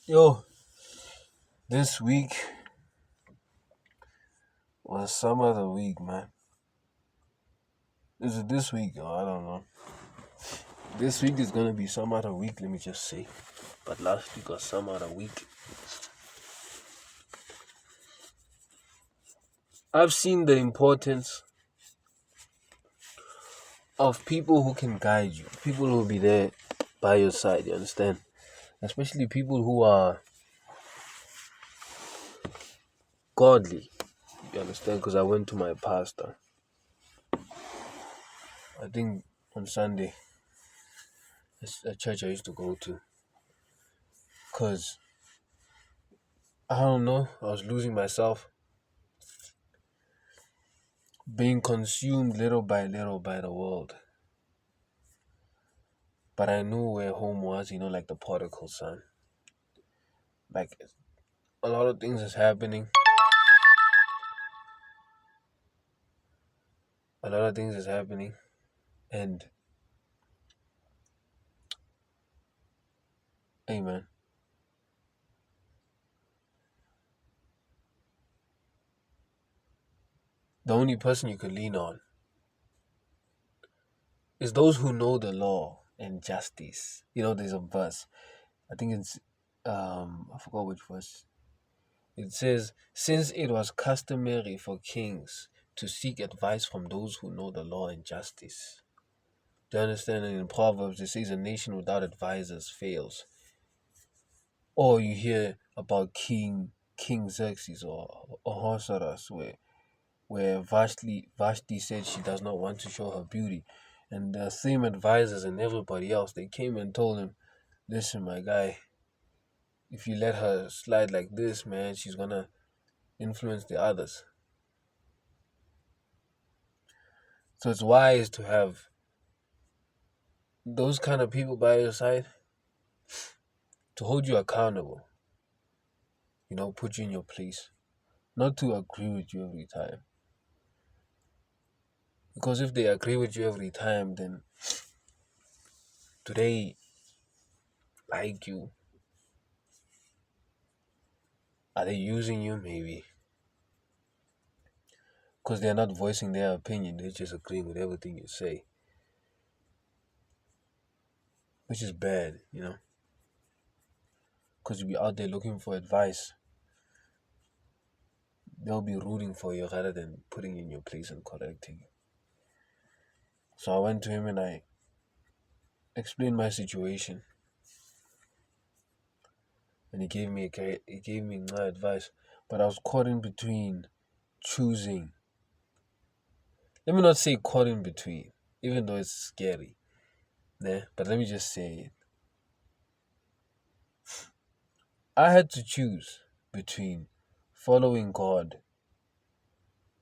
Yo, this week was some other week, man. Is it this week? Oh, I don't know. This week is gonna be some other week, let me just say. But last week was some other week. I've seen the importance of people who can guide you, people who will be there by your side, you understand? Especially people who are godly, you understand? Because I went to my pastor, I think on Sunday. It's a church I used to go to. Because, I don't know, I was losing myself, being consumed little by little by the world. But I knew where home was, like the prodigal son. Like, a lot of things is happening. A lot of things is happening. And, hey man, the only person you could lean on is those who know the law and justice. There's a verse. I think it's, I forgot which verse. It says, since it was customary for kings to seek advice from those who know the law and justice. Do you understand? And in Proverbs, it says a nation without advisors fails. Or you hear about King Xerxes or Ahasuerus, where Vashti said she does not want to show her beauty, and the same advisors and everybody else, they came and told him, "Listen, my guy, if you let her slide like this, man, she's gonna influence the others." So it's wise to have those kind of people by your side to hold you accountable. Put you in your place, not to agree with you every time. Because if they agree with you every time, then do they like you? Are they using you? Maybe. Because they're not voicing their opinion, they're just agreeing with everything you say. Which is bad. Because you'll be out there looking for advice. They'll be rooting for you rather than putting you in your place and correcting you. So I went to him and I explained my situation. And he gave me my advice. But I was caught in between choosing. Let me not say caught in between, even though it's scary. Nah, but let me just say it. I had to choose between following God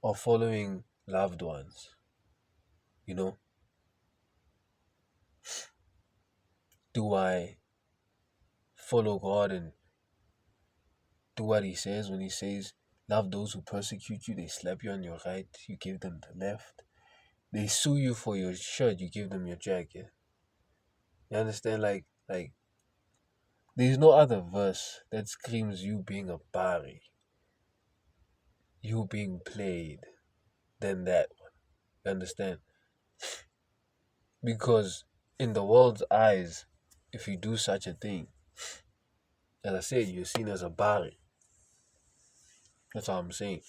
or following loved ones. You know, do I follow God and do what He says when He says, love those who persecute you, they slap you on your right, you give them the left. They sue you for your shirt, you give them your jacket. You understand? Like there's no other verse that screams you being a bari, you being played than that one. You understand? Because in the world's eyes, if you do such a thing, as I said, you're seen as a bari. That's all I'm saying.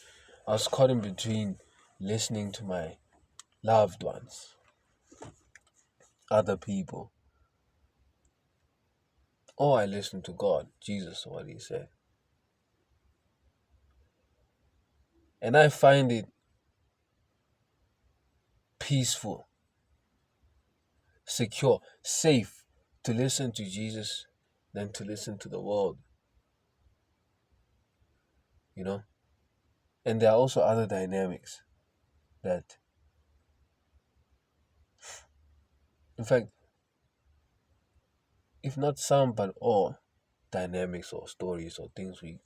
I was caught in between listening to my loved ones, other people, or I listened to God, Jesus, what He said. And I find it peaceful, secure, safe to listen to Jesus than to listen to the world, you know? And there are also other dynamics that, in fact, if not some, but all dynamics or stories or things we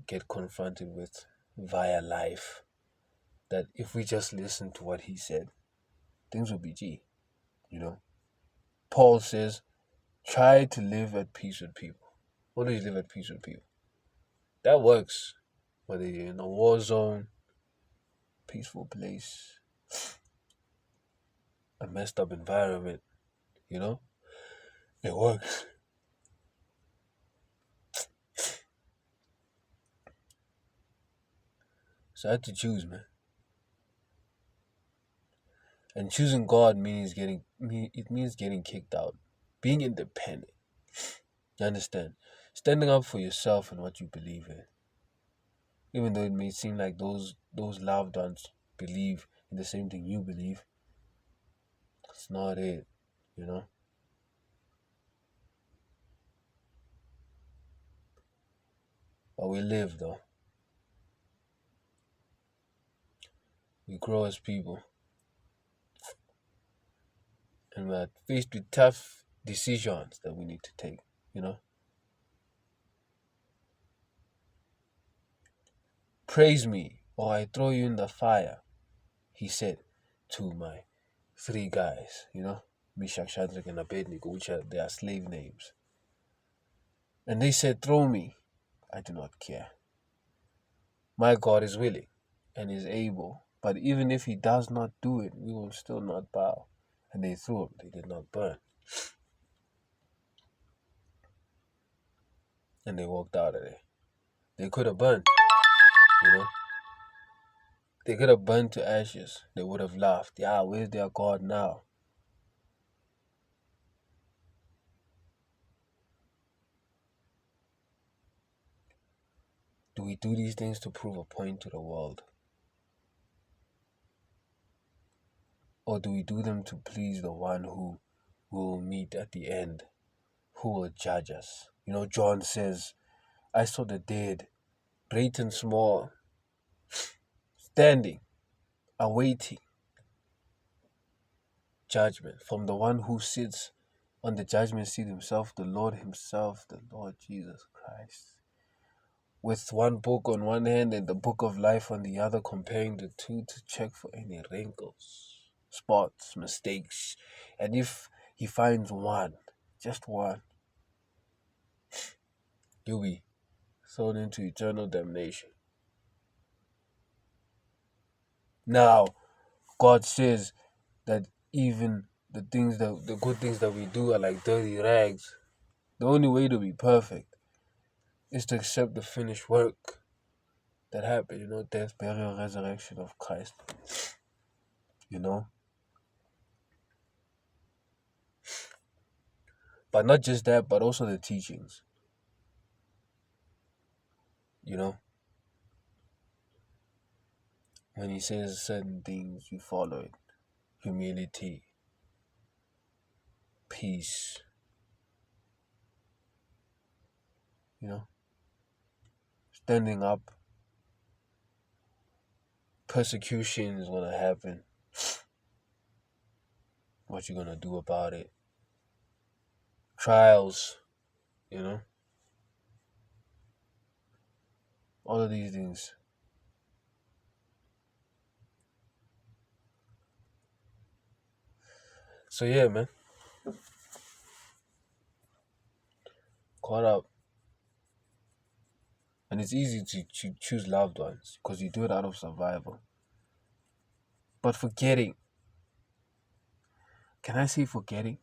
get confronted with via life, that if we just listen to what He said, things will be G. Paul says, try to live at peace with people. Always live at peace with people. That works. Whether you're in a war zone, peaceful place, a messed up environment, you know, it works. So I had to choose, man. And choosing God means getting kicked out, being independent. You understand? Standing up for yourself and what you believe in, even though it may seem like those loved ones believe in the same thing you believe. It's not it, you know. But we live though. We grow as people, and we're faced with tough decisions that we need to take. You know, praise me, or I throw you in the fire. He said to my three guys. You know, Meshach, Shadrach, and Abednego, which are their slave names. And they said, "Throw me. I do not care. My God is willing and is able. But even if he does not do it, we will still not bow." And they threw him. They did not burn. And they walked out of there. They could have burned, you know. They could have burned to ashes. They would have laughed. Yeah, where's their God now? Do we do these things to prove a point to the world? Or do we do them to please the one who will meet at the end, who will judge us? You know, John says, I saw the dead, great and small, standing, awaiting judgment from the one who sits on the judgment seat himself, the Lord himself, the Lord Jesus Christ. With one book on one hand and the book of life on the other, comparing the two to check for any wrinkles, spots, mistakes. And if he finds one, just one, you'll be thrown into eternal damnation. Now, God says that even the good things that we do are like dirty rags. The only way to be perfect is to accept the finished work that happened, you know, death, burial, resurrection of Christ, you know. But not just that, but also the teachings, you know. When he says certain things, you follow it. Humility, peace, you know, standing up. Persecution is going to happen. What you going to do about it? Trials, you know, all of these things. So yeah, man, caught up. And it's easy to choose loved ones because you do it out of survival. But forgetting, can I say forgetting?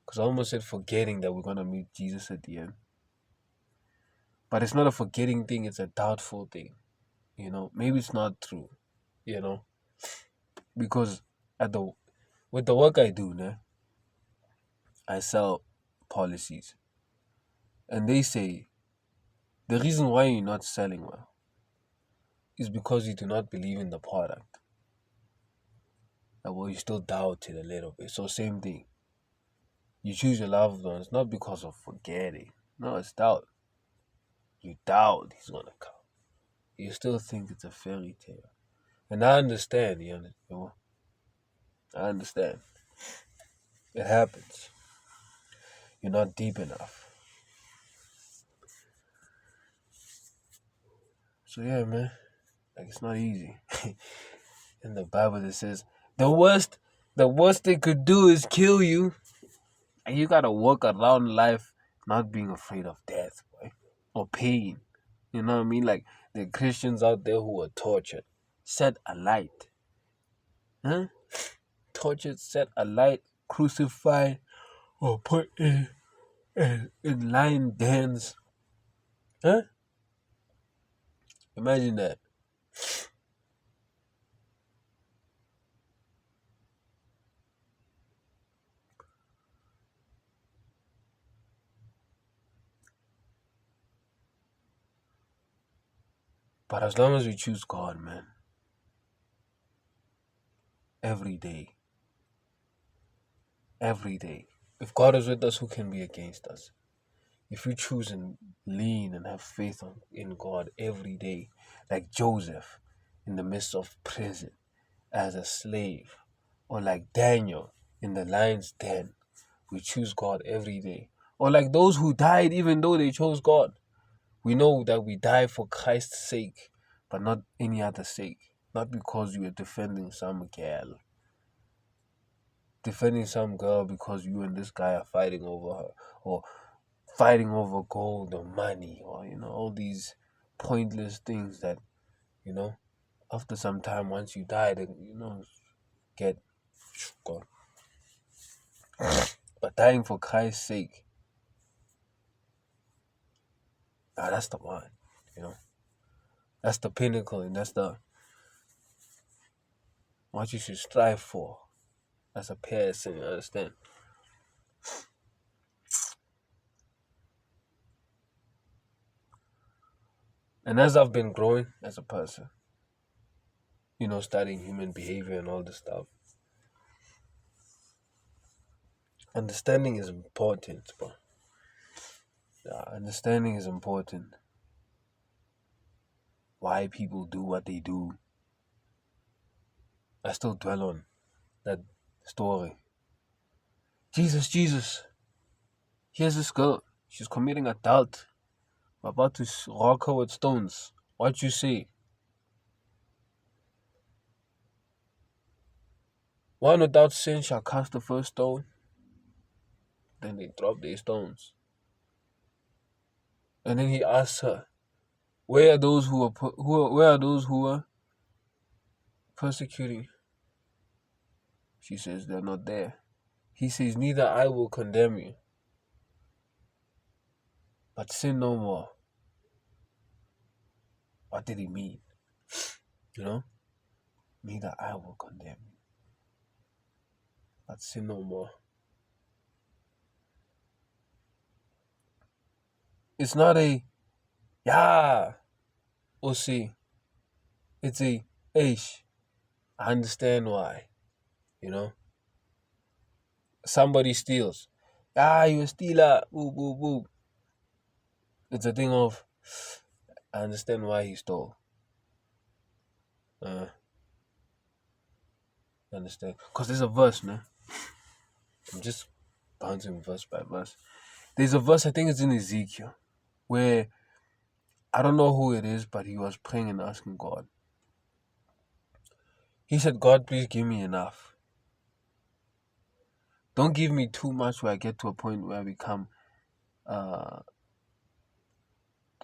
Because I almost said forgetting that we're going to meet Jesus at the end. But it's not a forgetting thing, it's a doubtful thing. You know, maybe it's not true, you know, because at the with the work I do, né, I sell policies. And they say the reason why you're not selling well is because you do not believe in the product. Well, you still doubt it a little bit. So same thing. You choose your loved ones not because of forgetting. No, it's doubt. You doubt he's gonna come. You still think it's a fairy tale. And I understand, you know. I understand. It happens. You're not deep enough. So yeah, man. Like it's not easy. In the Bible it says the worst they could do is kill you. And you gotta walk around life not being afraid of death, boy, or pain. You know what I mean? Like the Christians out there who were tortured, set alight, huh? Tortured, set alight, crucified, or put in lion dens, huh? Imagine that. But as long as we choose God, man, every day, every day. If God is with us, who can be against us? If you choose and lean and have faith in God every day, like Joseph in the midst of prison as a slave, or like Daniel in the lion's den, we choose God every day. Or like those who died even though they chose God. We know that we die for Christ's sake, but not any other sake. Not because you are defending some girl because you and this guy are fighting over her, or fighting over gold or money, or all these pointless things that you know after some time, once you die, then get gone. But dying for Christ's sake, that's the one. you know that's the pinnacle, and that's the what you should strive for as a person. You understand? And as I've been growing as a person, studying human behavior and all this stuff, understanding is important, bro. Yeah, understanding is important. Why people do what they do. I still dwell on that story. Jesus, here's this girl. She's committing adult. We're about to rock her with stones. What you say? One without sin shall cast the first stone. Then they drop their stones. And then he asks her, "Where are those where are those who are persecuting?" She says, "They're not there." He says, "Neither I will condemn you, but sin no more." What did he mean? You know? Neither I will condemn you, but sin no more. It's not a, yeah, we'll see. It's a, ish. I understand why. You know? Somebody steals. You a stealer. Boo, boo, boo. It's a thing of, I understand why he stole. Uh, understand? Because there's a verse, man. I'm just bouncing verse by verse. There's a verse, I think it's in Ezekiel, where I don't know who it is, but he was praying and asking God. He said, "God, please give me enough. Don't give me too much where I get to a point where I become uh,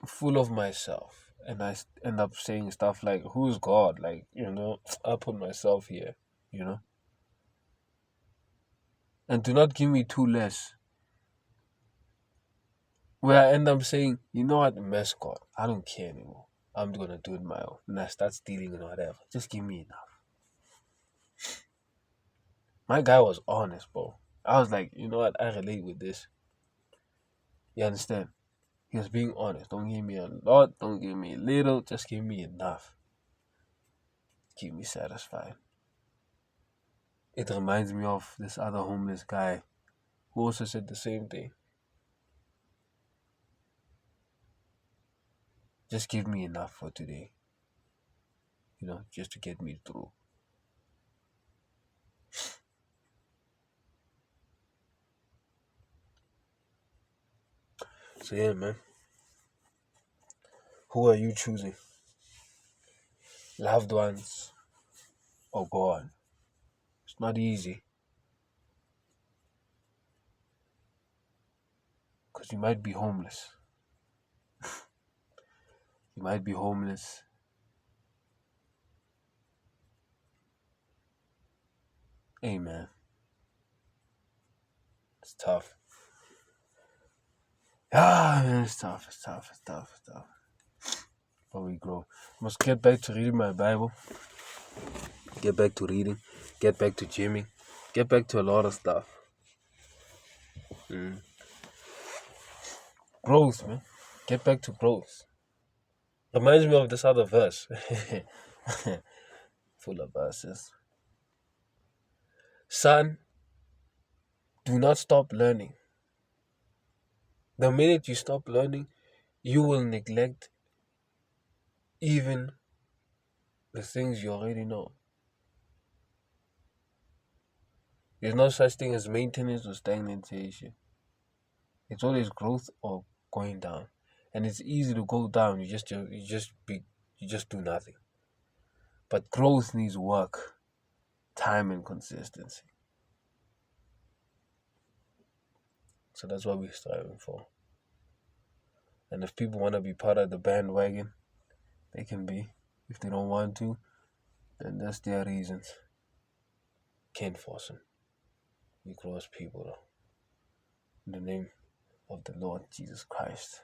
full of myself." And I end up saying stuff like, "Who's God?" Like, I put myself here, you know? And do not give me too less. Where I end up saying, "You know what, mess God. I don't care anymore. I'm going to do it my own." And I start stealing and whatever. Just give me enough. My guy was honest, bro. I was like, you know what? I relate with this. You understand? He was being honest. Don't give me a lot. Don't give me a little. Just give me enough. Keep me satisfied. It reminds me of this other homeless guy who also said the same thing. Just give me enough for today. Just to get me through. So yeah, man. Who are you choosing? Loved ones or God? It's not easy. Because you might be homeless. You might be homeless. Hey, man. It's tough. Man, it's tough. It's tough. It's tough. It's tough. But we grow. Must get back to reading my Bible. Get back to reading. Get back to gymming. Get back to a lot of stuff. Growth, man. Get back to growth. Reminds me of this other verse. Full of verses. Son, do not stop learning. The minute you stop learning, you will neglect even the things you already know. There's no such thing as maintenance or stagnation. It's always growth or going down. And it's easy to go down. You just do nothing. But growth needs work, time, and consistency. So that's what we're striving for. And if people want to be part of the bandwagon, they can be. If they don't want to, then that's their reasons. Can't force them. We grow as people, though. In the name of the Lord Jesus Christ.